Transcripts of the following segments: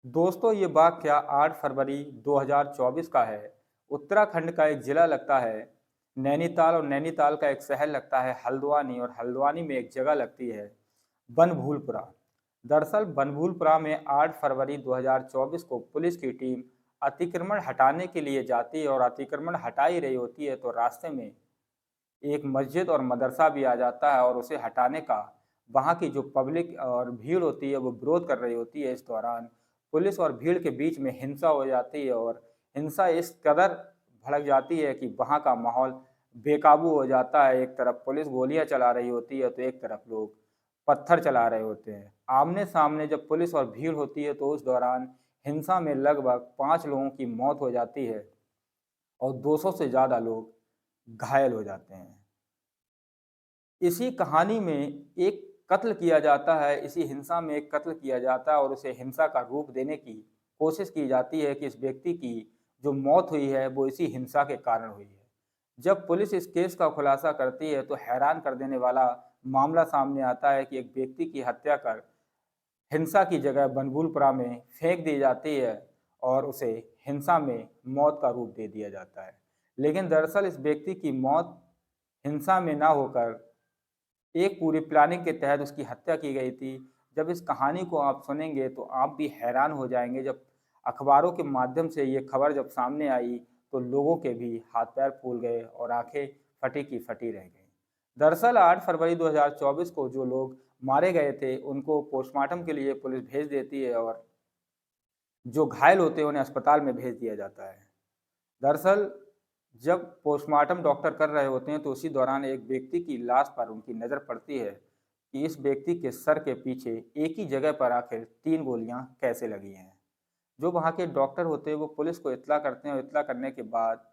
दोस्तों ये वाकया 8 फरवरी 2024 का है। उत्तराखंड का एक जिला लगता है नैनीताल और नैनीताल का एक शहर लगता है हल्द्वानी और हल्द्वानी में एक जगह लगती है बनभूलपुरा। दरअसल बनभूलपुरा में 8 फरवरी 2024 को पुलिस की टीम अतिक्रमण हटाने के लिए जाती है और अतिक्रमण हटा ही रही होती है तो रास्ते में एक मस्जिद और मदरसा भी आ जाता है और उसे हटाने का वहाँ की जो पब्लिक और भीड़ होती है वो विरोध कर रही होती है। इस दौरान पुलिस और भीड़ के बीच में हिंसा हो जाती है और हिंसा इस कदर भड़क जाती है कि वहाँ का माहौल बेकाबू हो जाता है। एक तरफ पुलिस गोलियां चला रही होती है तो एक तरफ लोग पत्थर चला रहे होते हैं। आमने सामने जब पुलिस और भीड़ होती है तो उस दौरान हिंसा में लगभग 5 लोगों की मौत हो जाती है और 200 से ज़्यादा लोग घायल हो जाते हैं। इसी कहानी में एक कत्ल किया जाता है, इसी हिंसा में एक कत्ल किया जाता है और उसे हिंसा का रूप देने की कोशिश की जाती है कि इस व्यक्ति की जो मौत हुई है वो इसी हिंसा के कारण हुई है। जब पुलिस इस केस का खुलासा करती है तो हैरान कर देने वाला मामला सामने आता है कि एक व्यक्ति की हत्या कर हिंसा की जगह बनभूलपुरा में फेंक दी जाती है और उसे हिंसा में मौत का रूप दे दिया जाता है। लेकिन दरअसल इस व्यक्ति की मौत हिंसा में ना होकर एक पूरी प्लानिंग के तहत उसकी हत्या की गई थी। जब इस कहानी को आप सुनेंगे तो आप भी हैरान हो जाएँगे। जब अखबारों के माध्यम से ये खबर जब सामने आई तो लोगों के भी हाथ-पैर फूल गए और आँखें फटी की फटी रह गईं। दरअसल 8 फरवरी 2024 को जो लोग मारे गए थे उनको पोस्टमार्टम के लिए पुलिस भेज देती है और जो घायल होते हैं उन्हें अस्पताल में भेज दिया जाता है। दरअसल जब पोस्टमार्टम डॉक्टर कर रहे होते हैं तो उसी दौरान एक व्यक्ति की लाश पर उनकी नज़र पड़ती है कि इस व्यक्ति के सर के पीछे एक ही जगह पर आखिर 3 गोलियां कैसे लगी हैं। जो वहाँ के डॉक्टर होते हैं वो पुलिस को इत्तला करते हैं और इत्तला करने के बाद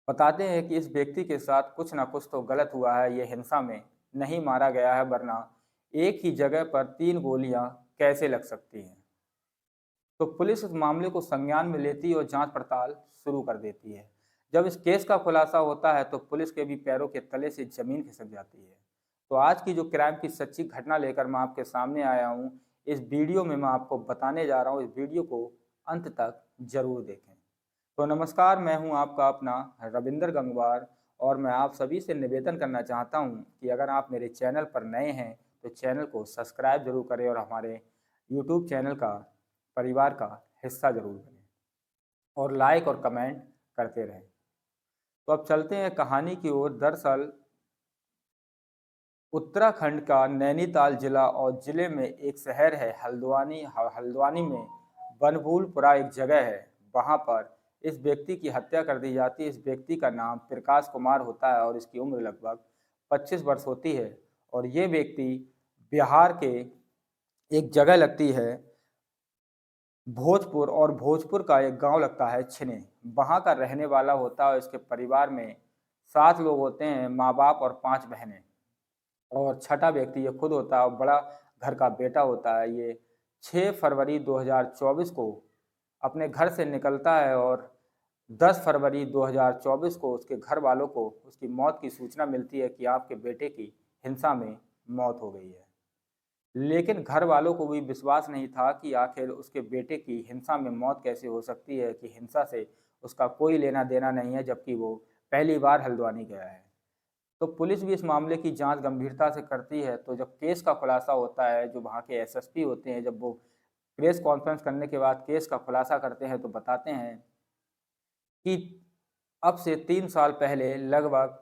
बताते हैं कि इस व्यक्ति के साथ कुछ ना कुछ तो गलत हुआ है, ये हिंसा में नहीं मारा गया है वरना एक ही जगह पर 3 गोलियां कैसे लग सकती हैं। तो पुलिस इस मामले को संज्ञान में लेती है और जांच पड़ताल शुरू कर देती है। जब इस केस का खुलासा होता है तो पुलिस के भी पैरों के तले से जमीन खिसक जाती है। तो आज की जो क्राइम की सच्ची घटना लेकर मैं आपके सामने आया हूँ, इस वीडियो में मैं आपको बताने जा रहा हूँ। इस वीडियो को अंत तक जरूर देखें। तो नमस्कार, मैं हूँ आपका अपना रविंदर गंगवार और मैं आप सभी से निवेदन करना चाहता हूँ कि अगर आप मेरे चैनल पर नए हैं तो चैनल को सब्सक्राइब जरूर करें और हमारे यूट्यूब चैनल का परिवार का हिस्सा जरूर बने और लाइक और कमेंट करते रहें। तो अब चलते हैं कहानी की ओर। दरअसल उत्तराखंड का नैनीताल जिला और जिले में एक शहर है हल्द्वानी। हल्द्वानी में बनभूलपुरा एक जगह है, वहाँ पर इस व्यक्ति की हत्या कर दी जाती है। इस व्यक्ति का नाम प्रकाश कुमार होता है और इसकी उम्र लगभग 25 वर्ष होती है और ये व्यक्ति बिहार के एक जगह लगती है भोजपुर और भोजपुर का एक गांव लगता है छिने, वहाँ का रहने वाला होता है। इसके परिवार में 7 लोग होते हैं, माँ बाप और 5 बहनें और छठा व्यक्ति ये खुद होता है और बड़ा घर का बेटा होता है। ये 6 फरवरी 2024 को अपने घर से निकलता है और 10 फरवरी 2024 को उसके घर वालों को उसकी मौत की सूचना मिलती है कि आपके बेटे की हिंसा में मौत हो गई है। लेकिन घर वालों को भी विश्वास नहीं था कि आखिर उसके बेटे की हिंसा में मौत कैसे हो सकती है, कि हिंसा से उसका कोई लेना देना नहीं है, जबकि वो पहली बार हल्द्वानी गया है। तो पुलिस भी इस मामले की जांच गंभीरता से करती है। तो जब केस का खुलासा होता है, जो वहाँ के एसएसपी होते हैं, जब वो प्रेस कॉन्फ्रेंस करने के बाद केस का खुलासा करते हैं तो बताते हैं कि अब से 3 साल पहले लगभग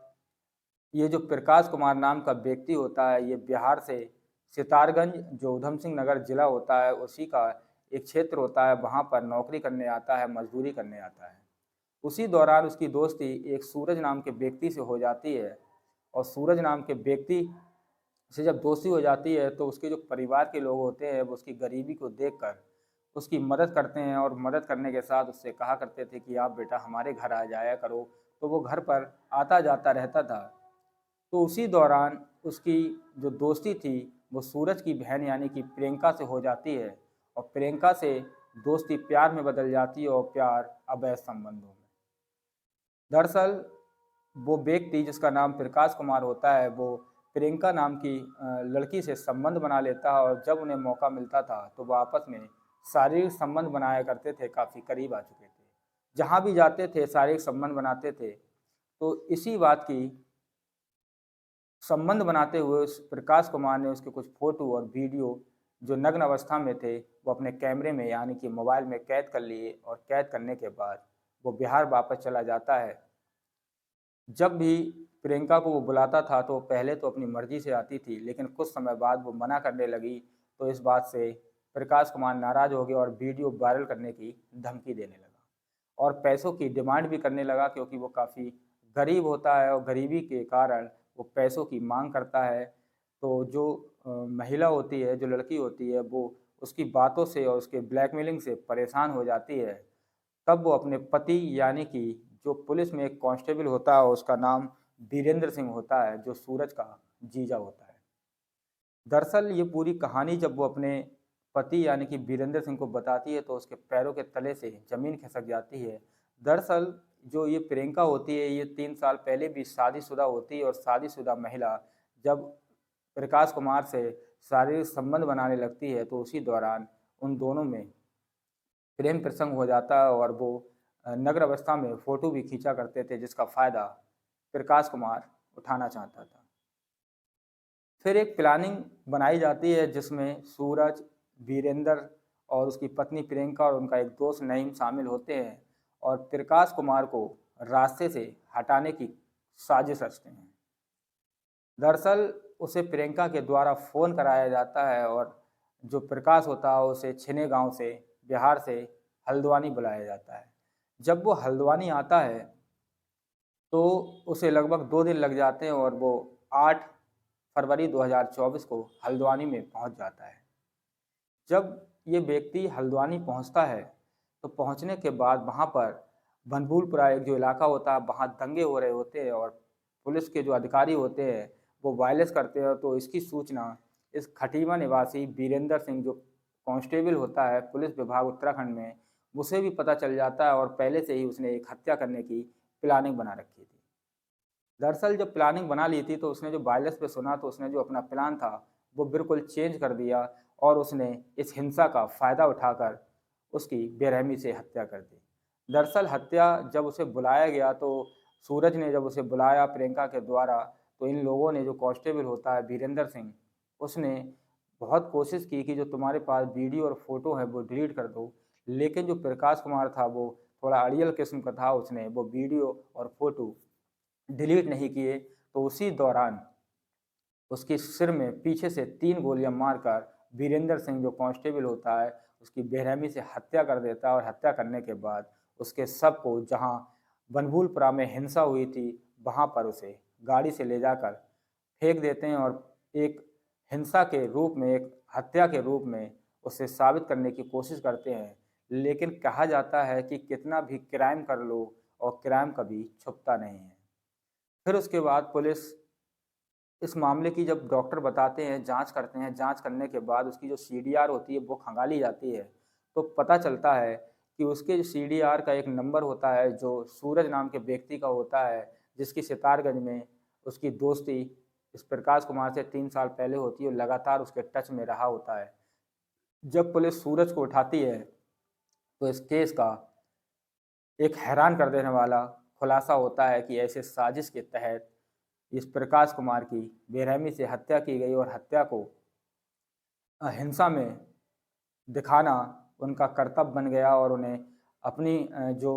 ये जो प्रकाश कुमार नाम का व्यक्ति होता है, ये बिहार से सितारगंज, जो उधम सिंह नगर जिला होता है, उसी का एक क्षेत्र होता है, वहाँ पर नौकरी करने आता है, मजदूरी करने आता है। उसी दौरान उसकी दोस्ती एक सूरज नाम के व्यक्ति से हो जाती है और सूरज नाम के व्यक्ति से जब दोस्ती हो जाती है तो उसके जो परिवार के लोग होते हैं वो उसकी गरीबी को देखकर उसकी मदद करते हैं और मदद करने के साथ उससे कहा करते थे कि आप बेटा हमारे घर आ जाया करो। तो वो घर पर आता जाता रहता था। तो उसी दौरान उसकी जो दोस्ती थी वो सूरज की बहन यानी कि प्रियंका से हो जाती है और प्रियंका से दोस्ती प्यार में बदल जाती है और प्यार अवैध संबंधों में। दरअसल वो व्यक्ति जिसका नाम प्रकाश कुमार होता है वो प्रियंका नाम की लड़की से संबंध बना लेता है और जब उन्हें मौका मिलता था तो वो आपस में शारीरिक संबंध बनाया करते थे, काफ़ी करीब आ चुके थे। जहाँ भी जाते थे शारीरिक संबंध बनाते थे। तो इसी बात की संबंध बनाते हुए उस प्रकाश कुमार ने उसके कुछ फ़ोटो और वीडियो जो नग्न अवस्था में थे, वो अपने कैमरे में यानी कि मोबाइल में कैद कर लिए और कैद करने के बाद वो बिहार वापस चला जाता है। जब भी प्रियंका को वो बुलाता था तो पहले तो अपनी मर्ज़ी से आती थी, लेकिन कुछ समय बाद वो मना करने लगी, तो इस बात से प्रकाश कुमार नाराज़ हो गया और वीडियो वायरल करने की धमकी देने लगा और पैसों की डिमांड भी करने लगा, क्योंकि वो काफ़ी गरीब होता है और गरीबी के कारण वो पैसों की माँग करता है। तो जो महिला होती है, जो लड़की होती है, वो उसकी बातों से और उसके ब्लैकमेलिंग से परेशान हो जाती है। तब वो अपने पति यानी कि जो पुलिस में एक कांस्टेबल होता है, उसका नाम वीरेंद्र सिंह होता है, जो सूरज का जीजा होता है। दरअसल ये पूरी कहानी जब वो अपने पति यानी कि वीरेंद्र सिंह को बताती है तो उसके पैरों के तले से ज़मीन खिसक जाती है। दरअसल जो ये प्रियंका होती है, ये 3 साल पहले भी शादीशुदा होती है और शादीशुदा महिला जब प्रकाश कुमार से शारीरिक संबंध बनाने लगती है तो उसी दौरान उन दोनों में प्रेम प्रसंग हो जाता है और वो नग्न अवस्था में फ़ोटो भी खींचा करते थे, जिसका फ़ायदा प्रकाश कुमार उठाना चाहता था। फिर एक प्लानिंग बनाई जाती है जिसमें सूरज, वीरेंद्र और उसकी पत्नी प्रियंका और उनका एक दोस्त नईम शामिल होते हैं और प्रकाश कुमार को रास्ते से हटाने की साजिश रचते हैं। दरअसल उसे प्रियंका के द्वारा फ़ोन कराया जाता है और जो प्रकाश होता है उसे छिने गांव से, बिहार से हल्द्वानी बुलाया जाता है। जब वो हल्द्वानी आता है तो उसे लगभग 2 दिन लग जाते हैं और वो 8 फरवरी 2024 को हल्द्वानी में पहुंच जाता है। जब ये व्यक्ति हल्द्वानी पहुंचता है तो पहुंचने के बाद वहां पर बनभूलपुरा एक जो इलाका होता है, वहां दंगे हो रहे होते हैं और पुलिस के जो अधिकारी होते हैं वो वायलेंस करते हैं। तो इसकी सूचना इस खटीमा निवासी वीरेंद्र सिंह जो कांस्टेबल होता है पुलिस विभाग उत्तराखंड में, उसे भी पता चल जाता है और पहले से ही उसने एक हत्या करने की प्लानिंग बना रखी थी। दरअसल जब प्लानिंग बना ली थी तो उसने जो वायरलेस पे सुना तो उसने जो अपना प्लान था वो बिल्कुल चेंज कर दिया और उसने इस हिंसा का फ़ायदा उठाकर उसकी बेरहमी से हत्या कर दी। दरअसल हत्या जब उसे बुलाया गया तो सूरज ने जब उसे बुलाया प्रियंका के द्वारा, तो इन लोगों ने जो कांस्टेबल होता है वीरेंद्र सिंह, उसने बहुत कोशिश की कि जो तुम्हारे पास वीडियो और फ़ोटो है वो डिलीट कर दो। लेकिन जो प्रकाश कुमार था वो थोड़ा अड़ियल किस्म का था, उसने वो वीडियो और फ़ोटो डिलीट नहीं किए। तो उसी दौरान उसके सिर में पीछे से 3 गोलियां मारकर वीरेंद्र सिंह जो कांस्टेबल होता है उसकी बेरहमी से हत्या कर देता है और हत्या करने के बाद उसके शव को जहां बनभूलपुरा में हिंसा हुई थी वहां पर उसे गाड़ी से ले जाकर फेंक देते हैं और एक हिंसा के रूप में, एक हत्या के रूप में उसे साबित करने की कोशिश करते हैं। लेकिन कहा जाता है कि कितना भी क्राइम कर लो और क्राइम कभी छुपता नहीं है। फिर उसके बाद पुलिस इस मामले की जब डॉक्टर बताते हैं, जांच करते हैं, जांच करने के बाद उसकी जो सीडीआर होती है वो खंगाली जाती है। तो पता चलता है कि उसके सीडीआर का एक नंबर होता है जो सूरज नाम के व्यक्ति का होता है, जिसकी सितारगंज में उसकी दोस्ती इस प्रकाश कुमार से 3 साल पहले होती है और लगातार उसके टच में रहा होता है। जब पुलिस सूरज को उठाती है तो इस केस का एक हैरान कर देने वाला खुलासा होता है कि ऐसे साजिश के तहत इस प्रकाश कुमार की बेरहमी से हत्या की गई और हत्या को हिंसा में दिखाना उनका कर्तव्य बन गया और उन्हें अपनी जो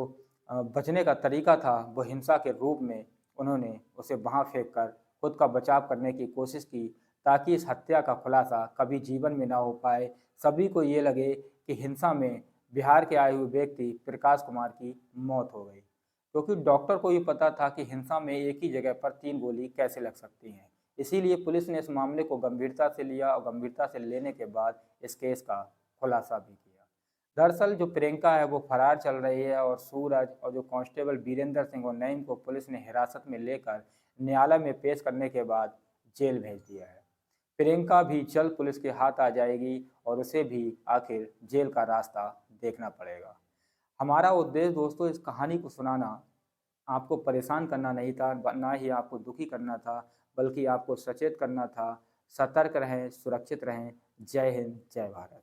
बचने का तरीका था वो हिंसा के रूप में उन्होंने उसे वहाँ फेंक कर खुद का बचाव करने की कोशिश की, ताकि इस हत्या का खुलासा कभी जीवन में ना हो पाए। सभी को ये लगे कि हिंसा में बिहार के आए हुए व्यक्ति प्रकाश कुमार की मौत हो गई, क्योंकि डॉक्टर को ये पता था कि हिंसा में एक ही जगह पर 3 गोली कैसे लग सकती हैं। इसीलिए पुलिस ने इस मामले को गंभीरता से लिया और गंभीरता से लेने के बाद इस केस का खुलासा भी किया। दरअसल जो प्रियंका है वो फरार चल रही है और सूरज और जो कांस्टेबल वीरेंद्र सिंह और नईम को पुलिस ने हिरासत में लेकर न्यायालय में पेश करने के बाद जेल भेज दिया है। प्रियंका भी जल्द पुलिस के हाथ आ जाएगी और उसे भी आखिर जेल का रास्ता देखना पड़ेगा। हमारा उद्देश्य दोस्तों इस कहानी को सुनाना आपको परेशान करना नहीं था, ना ही आपको दुखी करना था, बल्कि आपको सचेत करना था। सतर्क रहें, सुरक्षित रहें। जय हिंद, जय भारत।